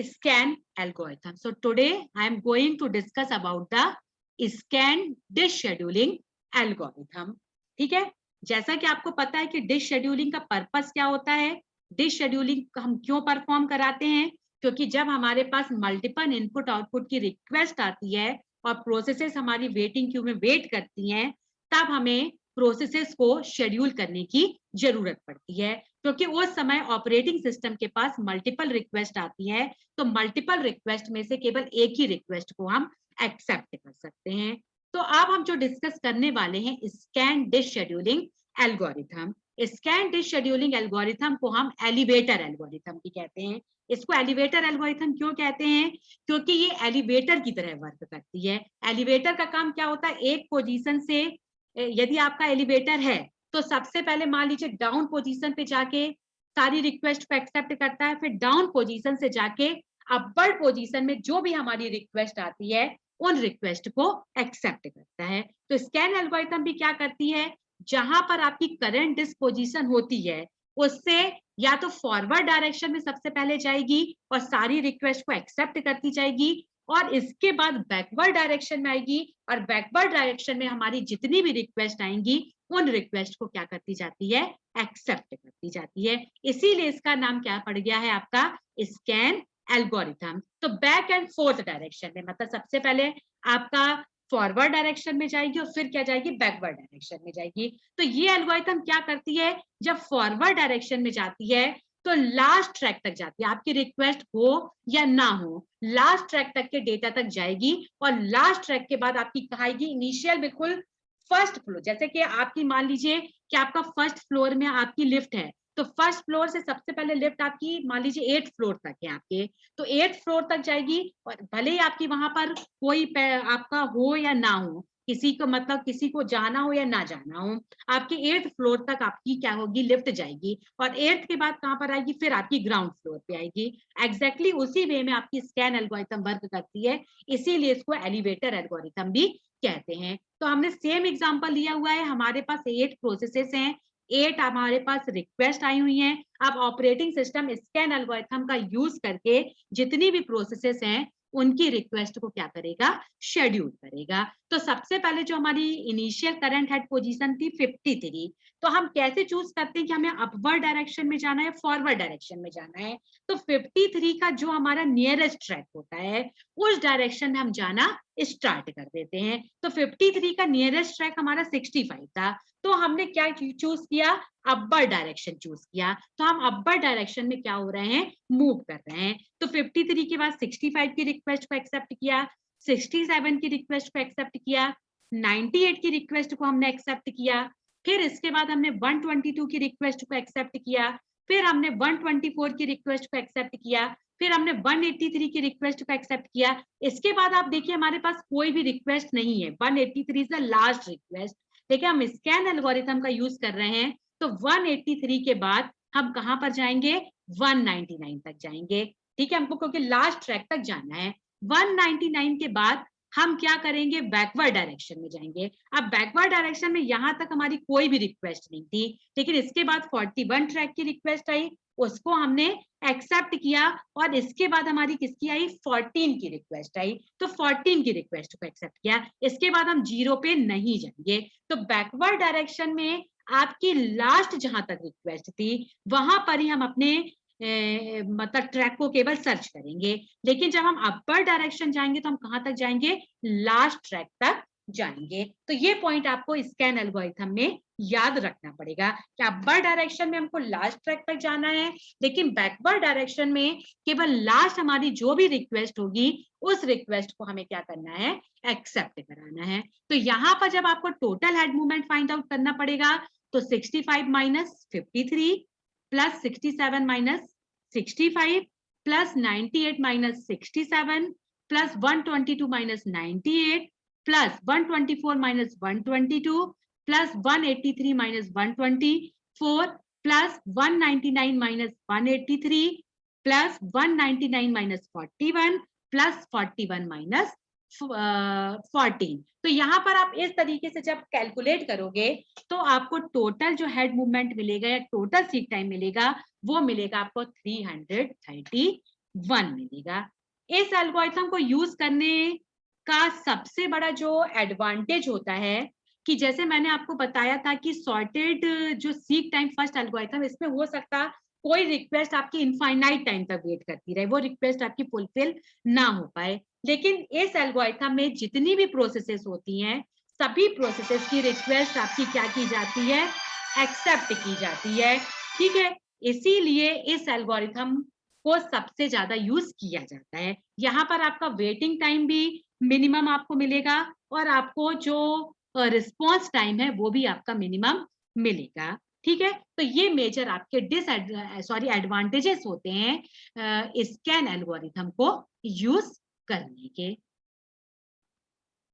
scan algorithm. So today I am going to discuss about the scan dish scheduling algorithm. ठीक है, जैसा कि आपको पता है कि डिश शेड्यूलिंग का पर्पस क्या होता है, डिश शेड्यूलिंग हम क्यों परफॉर्म कराते हैं, क्योंकि जब हमारे पास मल्टीपल इनपुट आउटपुट की रिक्वेस्ट आती है और प्रोसेसेस हमारी वेटिंग क्यू में वेट करती हैं, तब हमें प्रोसेसेस को शेड्यूल करने की जरूरत पड़ती है, क्योंकि उस समय ऑपरेटिंग सिस्टम के पास मल्टीपल रिक्वेस्ट आती है, तो मल्टीपल रिक्वेस्ट में से केवल एक ही रिक्वेस्ट को हम एक्सेप्ट कर सकते हैं। तो अब हम जो डिस्कस करने वाले हैं scan dish scheduling algorithm. Scan dish scheduling algorithm को हम एलिवेटर एल्गोरिथम भी कहते हैं। इसको एलिवेटर एल्गोरिथम क्यों कहते हैं, क्योंकि ये एलिवेटर की तरह वर्क करती है। एलिवेटर का काम क्या होता है, एक पोजीशन से यदि आपका एलिवेटर है तो सबसे पहले मान लीजिए डाउन पोजीशन पे जाके सारी रिक्वेस्ट को एक्सेप्ट करता है, फिर डाउन पोजीशन से जाके अपर पोजीशन में जो भी हमारी रिक्वेस्ट आती है उन रिक्वेस्ट को एक्सेप्ट करता है। तो स्कैन एल्गोरिथम भी क्या करती है, जहां पर आपकी करंट डिस्पोजिशन होती है उससे या तो फॉरवर्ड डायरेक्शन में सबसे पहले जाएगी और सारी रिक्वेस्ट को एक्सेप्ट करती जाएगी, और इसके बाद बैकवर्ड डायरेक्शन में आएगी और बैकवर्ड डायरेक्शन में हमारी जितनी भी रिक्वेस्ट आएंगी उन रिक्वेस्ट को क्या करती जाती है, एक्सेप्ट करती जाती है। इसीलिए इसका नाम क्या पड़ गया है आपका, स्कैन एल्गोरिथम। तो बैक एंड फोर्थ डायरेक्शन में, मतलब सबसे पहले आपका फॉरवर्ड डायरेक्शन में जाएगी और फिर क्या जाएगी, बैकवर्ड डायरेक्शन में जाएगी। तो ये एल्गोरिथम क्या करती है, जब फॉरवर्ड डायरेक्शन में जाती है तो लास्ट ट्रैक तक जाती है, आपकी रिक्वेस्ट हो या ना हो, लास्ट ट्रैक तक के डेटा तक जाएगी और लास्ट ट्रैक के बाद आपकी कहाएगी इनिशियल बिल्कुल फर्स्ट फ्लोर। जैसे कि आपकी मान लीजिए कि आपका फर्स्ट फ्लोर में आपकी लिफ्ट है, तो फर्स्ट फ्लोर से सबसे पहले लिफ्ट आपकी मान लीजिए 8th फ्लोर तक है आपके, तो 8th फ्लोर तक जाएगी और भले ही आपकी वहां पर कोई आपका हो या ना हो, किसी को मतलब किसी को जाना हो या ना जाना हो, आपके 8th फ्लोर तक आपकी क्या होगी, लिफ्ट जाएगी और 8th के बाद कहां पर आएगी, फिर आपकी ग्राउंड फ्लोर पे आएगी। एग्जैक्टली उसी वे में आपकी स्कैन एल्गोरिथम वर्क करती है, इसीलिए इसको एलिवेटर एल्गोरिथम भी कहते हैं। तो हमने सेम एग्जांपल लिया हुआ है, हमारे पास 8 प्रोसेसेस हैं, 8 हमारे पास रिक्वेस्ट आई हुई हैं। अब ऑपरेटिंग सिस्टम स्कैन एल्गोरिथम का यूज करके जितनी भी प्रोसेसेस हैं उनकी रिक्वेस्ट को क्या करेगा, शेड्यूल करेगा। तो सबसे पहले जो हमारी इनिशियल करंट हेड पोजीशन थी 53, तो हम कैसे चूज करते हैं कि हमें अपवर्ड डायरेक्शन में जाना है, फॉरवर्ड डायरेक्शन में जाना है। तो 53 का जो हमारा नियरेस्ट ट्रैक होता है उस डायरेक्शन में हम जाना स्टार्ट कर देते हैं। तो 53 का नियरेस्ट ट्रैक हमारा 65 था, तो हमने क्या चूज किया, अपर डायरेक्शन चूज किया। तो हम अपर डायरेक्शन में क्या हो रहे हैं, मूव कर रहे हैं। तो 53 के बाद 65 की रिक्वेस्ट को एक्सेप्ट किया, 67 की रिक्वेस्ट को एक्सेप्ट किया, 98 की रिक्वेस्ट को हमने एक्सेप्ट किया, फिर इसके बाद हमने 122 की रिक्वेस्ट को एक्सेप्ट किया, फिर हमने 124 की रिक्वेस्ट को एक्सेप्ट किया, फिर हमने 183 की रिक्वेस्ट को एक्सेप्ट किया। इसके बाद आप देखिए हमारे पास कोई भी रिक्वेस्ट नहीं है, 183 इज द लास्ट रिक्वेस्ट। देखिए हम स्कैन एल्गोरिथम का यूज कर रहे हैं, तो 183 के बाद हम कहां पर जाएंगे, 199 तक जाएंगे। ठीक है, हमको क्योंकि लास्ट ट्रैक तक जाना है। 199 के बाद हम क्या करेंगे, बैकवर्ड डायरेक्शन में जाएंगे। अब बैकवर्ड डायरेक्शन में यहां तक हमारी कोई भी रिक्वेस्ट नहीं थी, लेकिन इसके बाद 41 ट्रैक की रिक्वेस्ट आई, उसको हमने एक्सेप्ट किया और इसके बाद हमारी किसकी आई, 14 की रिक्वेस्ट आई, तो 14 की रिक्वेस्ट को एक्सेप्ट किया। इसके बाद हम 0 पे नहीं जाएंगे। तो बैकवर्ड डायरेक्शन में आपकी लास्ट जहां तक रिक्वेस्ट थी वहां पर ही हम अपने मतलब ट्रैक को केवल सर्च करेंगे, लेकिन जब हम अपर डायरेक्शन जाएंगे तो हम कहां तक जाएंगे, लास्ट ट्रैक तक जाएंगे। तो ये पॉइंट आपको स्कैन एल्गोरिथम में याद रखना पड़ेगा कि अपर डायरेक्शन में हमको लास्ट ट्रैक तक जाना है, लेकिन बैकवर्ड डायरेक्शन में केवल लास्ट हमारी जो भी रिक्वेस्ट होगी उस रिक्वेस्ट को हमें क्या करना है, एक्सेप्ट कराना है। तो यहाँ पर जब आपको total head movement find out करना पड़ेगा, तो 65 minus 53 plus 67 minus 65 plus 98 minus 67 plus 122 minus 98 plus 124 minus 122 plus 183 minus 124 plus 199 minus 183 plus 199 minus 41 plus 41 minus 14। तो यहाँ पर आप इस तरीके से जब कैलकुलेट करोगे तो आपको टोटल जो हेड मूवमेंट मिलेगा या टोटल सीक टाइम मिलेगा वो मिलेगा आपको 330 1 मिलेगा। इस एल्गोरिथम को यूज करने का सबसे बड़ा जो एडवांटेज होता है कि जैसे मैंने आपको बताया था कि सॉर्टेड जो सीक टाइम फर्स्ट एल्गोरिथम, इसमें हो सकता कोई रिक्वेस्ट आपकी इनफाइनाइट टाइम तक वेट करती रहे, वो रिक्वेस्ट आपकी फुलफिल ना हो पाए। लेकिन इस एल्गोरिथम में जितनी भी प्रोसेसेस होती हैं, सभी प्रोसेसेस की रिक्वेस्ट आपकी क्या की जाती है, एक्सेप्ट की जाती है। ठीक है, इसीलिए इस एल्गोरिथम को सबसे ज्यादा यूज किया जाता है। यहाँ पर आपका वेटिंग टाइम भी मिनिमम आपको मिलेगा और आपको जो रिस्पॉन्स टाइम है वो भी आपका मिनिमम मिलेगा। ठीक है, तो ये मेजर आपके एडवांटेजेस होते हैं स्कैन एल्गोरिथम को यूज करने के।